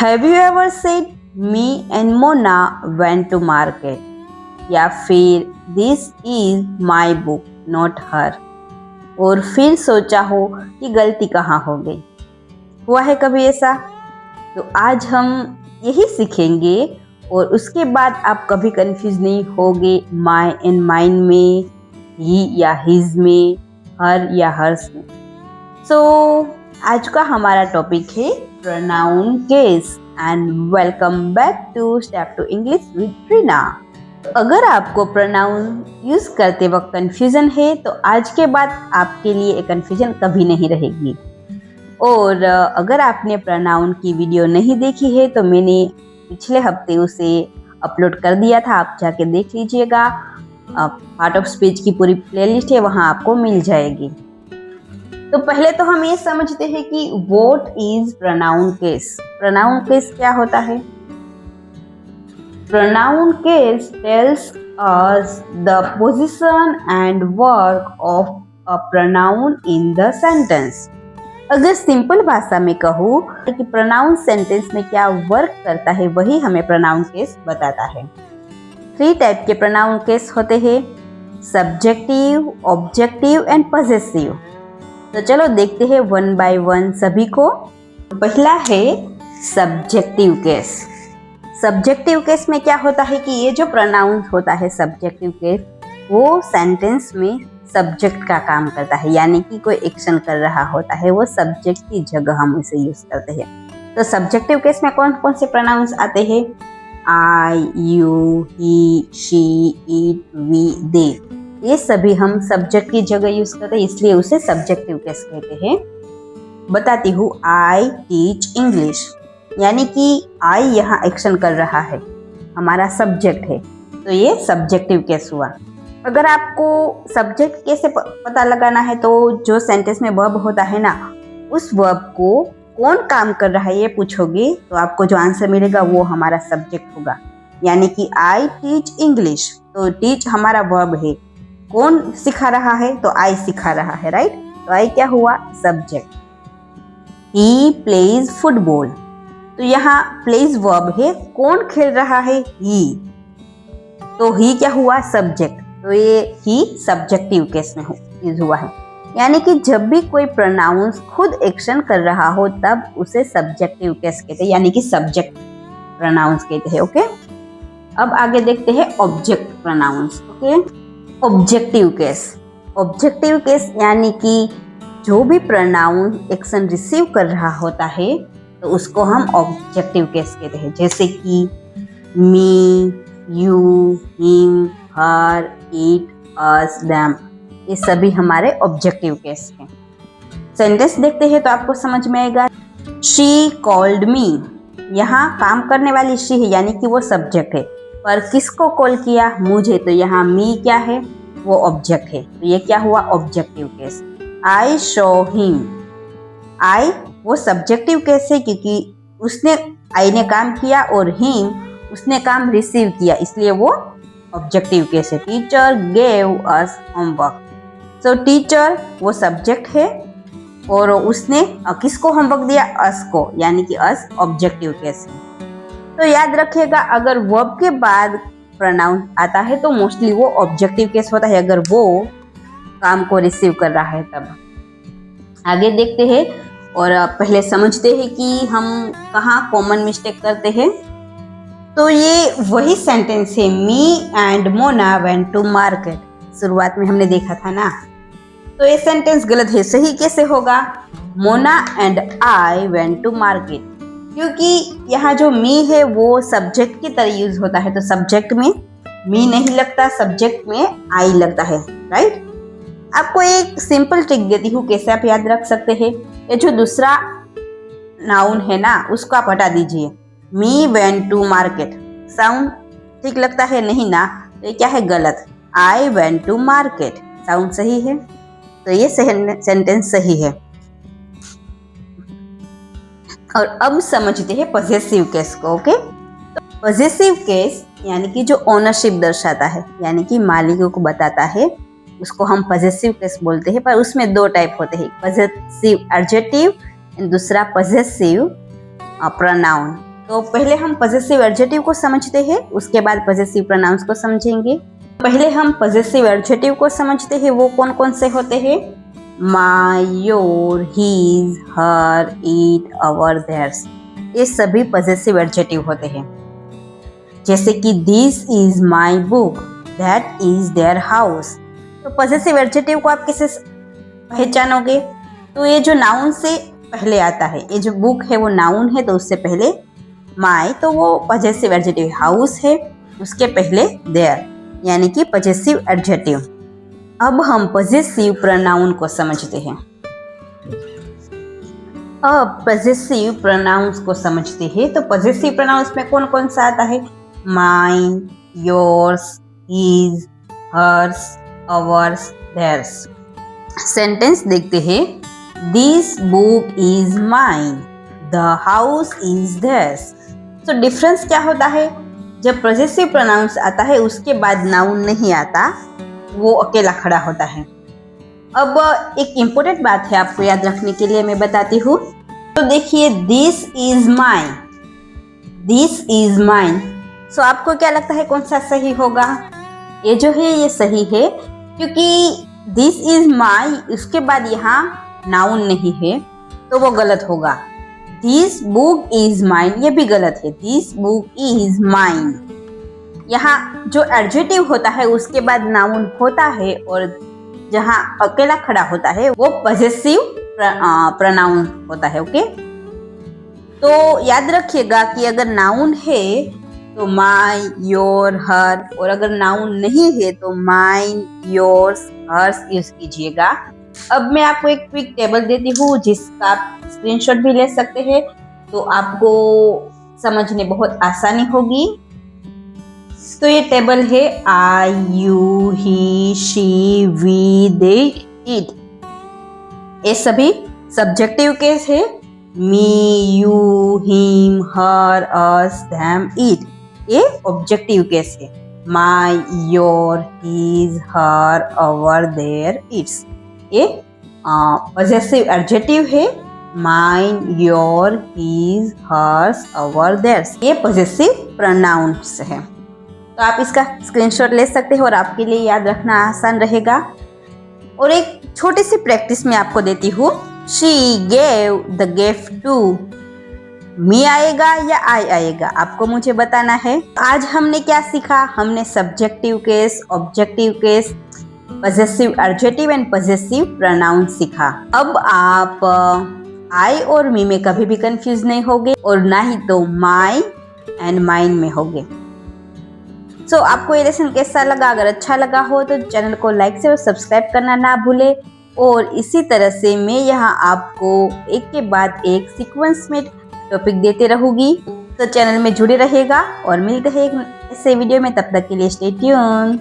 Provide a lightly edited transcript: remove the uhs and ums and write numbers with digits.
Have you ever said me and Mona went to market, या फिर this is my book not her, और फिर सोचा हो कि गलती कहाँ हो गई। हुआ है कभी ऐसा? तो आज हम यही सीखेंगे और उसके बाद आप कभी कंफ्यूज नहीं होगे माई एंड माइन में, ही या हिज में, हर या हर्स में। सो आज का हमारा टॉपिक है pronoun case and welcome back to step two English with Reena. अगर आपको प्रोनाउन यूज करते वक्त कंफ्यूजन है तो आज के बाद आपके लिए एक कंफ्यूजन कभी नहीं रहेगी। और अगर आपने प्रोनाउन की वीडियो नहीं देखी है तो मैंने पिछले हफ्ते उसे अपलोड कर दिया था, आप जाके देख लीजिएगा। पार्ट ऑफ स्पीच की पूरी प्लेलिस्ट है, वहाँ आपको मिल जाएगी। तो पहले तो हम ये समझते हैं कि what is pronoun case. Pronoun case क्या होता है? Pronoun case tells us the position and work of a pronoun in the sentence. अगर सिंपल भाषा में कहूँ कि प्रोनाउन सेंटेंस में क्या वर्क करता है वही हमें प्रोनाउन केस बताता है। 3 टाइप के प्रोनाउन केस होते हैं, सब्जेक्टिव, ऑब्जेक्टिव एंड पॉसेसिव। तो चलो देखते हैं वन बाय वन सभी को। पहला है सब्जेक्टिव केस। सब्जेक्टिव केस में क्या होता है कि ये जो प्रोनाउन होता है सब्जेक्टिव केस, वो सेंटेंस में सब्जेक्ट का काम करता है, यानी कि कोई एक्शन कर रहा होता है, वो सब्जेक्ट की जगह हम इसे यूज करते हैं। तो सब्जेक्टिव केस में कौन कौन से प्रोनाउंस आते हैं? I, you, he, she, it, we, they, ये सभी हम सब्जेक्ट की जगह यूज करते हैं, इसलिए उसे सब्जेक्टिव केस कहते हैं। बताती हूँ, आई टीच इंग्लिश, यानी कि आई यहाँ एक्शन कर रहा है, हमारा सब्जेक्ट है, तो ये सब्जेक्टिव केस हुआ। अगर आपको सब्जेक्ट कैसे पता लगाना है तो जो सेंटेंस में वर्ब होता है ना, उस वर्ब को कौन काम कर रहा है ये पूछोगे तो आपको जो आंसर मिलेगा वो हमारा सब्जेक्ट होगा। यानी कि आई टीच इंग्लिश, तो टीच हमारा वर्ब है, कौन सिखा रहा है? तो आई सिखा रहा है, राइट? तो आई क्या हुआ? सब्जेक्ट। ही प्लेज फुटबॉल, तो यहाँ प्लेज वर्ब है, कौन खेल रहा है? ही, तो ही क्या हुआ? सब्जेक्ट। तो ये ही सब्जेक्टिव केस में यूज हुआ है। यानी कि जब भी कोई प्रोनाउंस खुद एक्शन कर रहा हो तब उसे सब्जेक्टिव केस कहते हैं, यानी कि सब्जेक्ट प्रोनाउंस कहते हैं। ओके, अब आगे देखते हैं object pronouns. Okay, objective case. Objective case यानी कि जो भी प्रोनाउन एक्शन रिसीव कर रहा होता है तो उसको हम ऑब्जेक्टिव केस कहते हैं। जैसे कि me, you, him, her, it, us, them, ये सभी हमारे ऑब्जेक्टिव केस हैं। सेंटेंस देखते हैं तो आपको समझ में आएगा। शी कॉल्ड मी, यहाँ काम करने वाली शी है, यानी कि वो सब्जेक्ट है, पर किसको कॉल किया? मुझे, तो यहाँ मी क्या है? वो ऑब्जेक्ट है, तो ये क्या हुआ? Objective case. I show him, I वो सब्जेक्टिव केस है क्योंकि उसने, आई ने काम किया, और हिम उसने काम रिसीव किया, इसलिए वो ऑब्जेक्टिव केस है। टीचर गेव अस होमवर्क, सो टीचर वो सब्जेक्ट है और उसने किसको होमवर्क दिया? अस को, यानी कि अस ऑब्जेक्टिव केस है। तो याद रखिएगा, अगर वर्ब के बाद प्रोनाउन आता है तो मोस्टली वो ऑब्जेक्टिव केस होता है, अगर वो काम को रिसीव कर रहा है तब। आगे देखते हैं और पहले समझते हैं कि हम कहाँ कॉमन मिस्टेक करते हैं। तो ये वही सेंटेंस है, me and Mona went to market. शुरुआत में हमने देखा था ना, तो ये सेंटेंस गलत है। सही कैसे होगा? Mona and I went to market, क्योंकि यहाँ जो मी है वो सब्जेक्ट की तरह यूज होता है, तो सब्जेक्ट में मी नहीं लगता, सब्जेक्ट में आई लगता है, राइट? आपको एक सिंपल ट्रिक देती हूँ कैसे आप याद रख सकते हैं। ये जो दूसरा नाउन है ना, उसको आप हटा दीजिए। मी वेंट टू मार्केट, साउंड ठीक लगता है? नहीं ना, तो ये क्या है? गलत। I went to market, sound सही है, तो ये सेंटेंस सही है। और अब समझते हैं पॉसेसिव केस को। ओके, तो पॉसेसिव केस यानी कि जो ओनरशिप दर्शाता है, यानी कि मालिकों को बताता है, उसको हम पॉसेसिव केस बोलते हैं। पर उसमें 2 टाइप होते हैं, पॉसेसिव एडजेक्टिव एंड दूसरा पॉसेसिव प्रोनाउन। तो पहले हम पजेसिव एडजेक्टिव को समझते हैं, उसके बाद पजेसिव प्रोनाउंस को समझेंगे। पहले हम पजेसिव एडजेक्टिव को समझते हैं, वो कौन कौन से होते हैं। My, your, his, her, it, our, theirs, ये सभी पजेसिव एडजेक्टिव होते हैं। जैसे कि this is my book, that is their house. तो पजेसिव एडजेक्टिव को आप कैसे पहचानोगे? तो ये जो नाउन से पहले आता है, ये जो बुक है वो नाउन है, तो उससे पहले माई, तो वो पजेसिव एडजेक्टिव। हाउस है, उसके पहले देयर, यानी कि पजेसिव एडजेक्टिव। अब हम पजेसिव प्रोनाउन को समझते हैं। अब पजेसिव प्रोनाउंस को समझते हैं। तो पजेसिव प्रोनाउंस में कौन कौन सा आता है? Mine, yours, his, hers, ours, theirs. Sentence देखते हैं। This book is mine, the house is theirs. तो डिफरेंस क्या होता है? जब पजेसिव प्रोनाउंस आता है उसके बाद नाउन नहीं आता, वो अकेला खड़ा होता है। अब एक इम्पोर्टेंट बात है आपको याद रखने के लिए मैं बताती हूँ। तो देखिए, this is mine, this is mine. So आपको क्या लगता है कौन सा सही होगा? ये जो है ये सही है, क्योंकि दिस इज माई, उसके बाद यहाँ नाउन नहीं है, तो वो गलत होगा। दिस बुक इज माइन, ये भी गलत है। दिस बुक इज माइन, यहाँ जो एडजेक्टिव होता है उसके बाद नाउन होता है, और जहाँ अकेला खड़ा होता है वो पजेसिव प्रोनाउन होता है। ओके, तो याद रखिएगा कि अगर नाउन है तो माई, योर, हर, और अगर नाउन नहीं है तो माइन, योर्स, हर्स यूज कीजिएगा। अब मैं आपको एक क्विक टेबल देती हूँ जिसका आप स्क्रीनशॉट भी ले सकते हैं, तो आपको समझने बहुत आसानी होगी। तो ये टेबल है I, you, he, she, we, they, it. ये सभी सब्जेक्टिव केस है। Me, you, him, her, us, them, it, ये ऑब्जेक्टिव केस है। My, your, his, her, our, their, its, ये पजेसिव एडजेक्टिव है। Mine, your, his, hers, our, theirs, ये possessive pronouns है। तो आप इसका स्क्रीनशॉट ले सकते हैं और आपके लिए याद रखना आसान रहेगा। और एक छोटी सी प्रैक्टिस मैं आपको देती हूँ। She gave the gift to, me आएगा या आई आएगा, आपको मुझे बताना है। आज हमने क्या सीखा? हमने subjective case, objective case, possessive adjective and possessive pronoun सीखा। अब आप आई और मी में कभी भी कंफ्यूज नहीं होगे, और ना ही तो माई एंड माइन में होगे। सो आपको ये लेसन कैसा लगा? अगर अच्छा लगा हो तो चैनल को लाइक से और सब्सक्राइब करना ना भूले। और इसी तरह से मैं यहाँ आपको एक के बाद एक सीक्वेंस में टॉपिक देते रहूँगी, तो चैनल में जुड़े रहेगा। और मिलते हैं एक ऐसे वीडियो में, तब तक के लिए स्टे ट्यून।